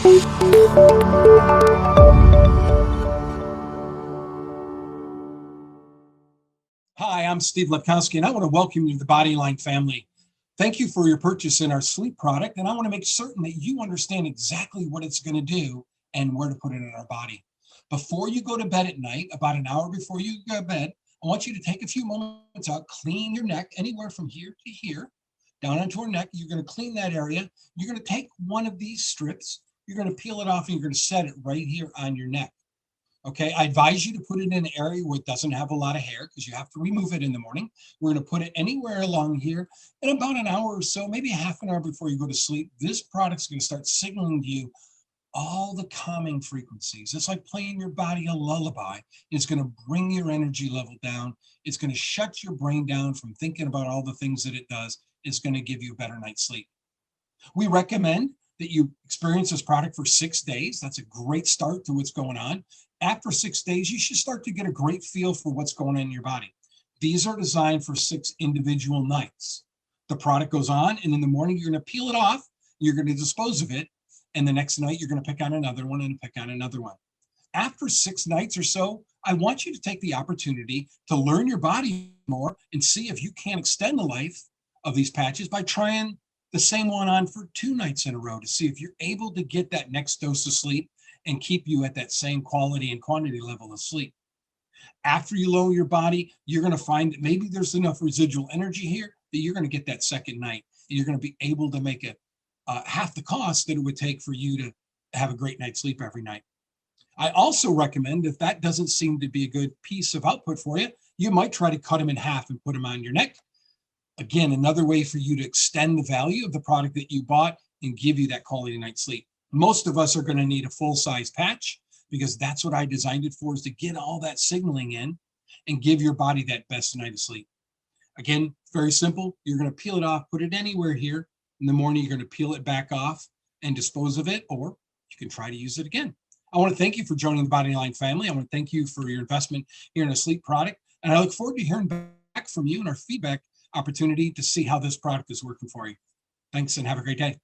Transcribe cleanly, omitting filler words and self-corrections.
Hi, I'm 𝗦𝘂𝗊𝘀𝗁𝘀, and I want to welcome you to the Bodyline family. Thank you for your purchase in our sleep product, and I want to make certain that you understand exactly what it's going to do and where to put it in our body. Before you go to bed at night, about an hour before you go to bed, I want you to take a few moments out, clean your neck anywhere from here to here, down onto our neck. You're going to clean that area. You're going to take one of these strips, you're going to peel it off, and you're going to set it right here on your neck. Okay, I advise you to put it in an area where it doesn't have a lot of hair because you have to remove it in the morning. We're going to put it anywhere along here in about an hour or so, maybe half an hour before you go to sleep. This product's going to start signaling to you all the calming frequencies. It's like playing your body a lullaby. It's going to bring your energy level down. It's going to shut your brain down from thinking about all the things that it does. It's going to give you a better night's sleep. We recommend that you experience this product for 6 days. That's a great start to what's going on. After 6 days, you should start to get a great feel for what's going on in your body. These are designed for 6 individual nights. The product goes on, and in the morning, you're going to peel it off. You're going to dispose of it. And the next night, you're going to pick on another one and pick on another one. After 6 nights or so, I want you to take the opportunity to learn your body more and see if you can extend the life of these patches by trying the same one on for 2 nights in a row to see if you're able to get that next dose of sleep and keep you at that same quality and quantity level of sleep. After you lower your body, you're going to find that maybe there's enough residual energy here that you're going to get that second night. And you're going to be able to make it half the cost that it would take for you to have a great night's sleep every night. I also recommend, if that doesn't seem to be a good piece of output for you, you might try to cut them in half and put them on your neck. Again, another way for you to extend the value of the product that you bought and give you that quality night's sleep. Most of us are going to need a full-size patch because that's what I designed it for, is to get all that signaling in and give your body that best night of sleep. Again, very simple. You're going to peel it off, put it anywhere here. In the morning, you're going to peel it back off and dispose of it, or you can try to use it again. I want to thank you for joining the Bodyline family. I want to thank you for your investment here in a sleep product. And I look forward to hearing back from you and our feedback opportunity to see how this product is working for you. Thanks and have a great day.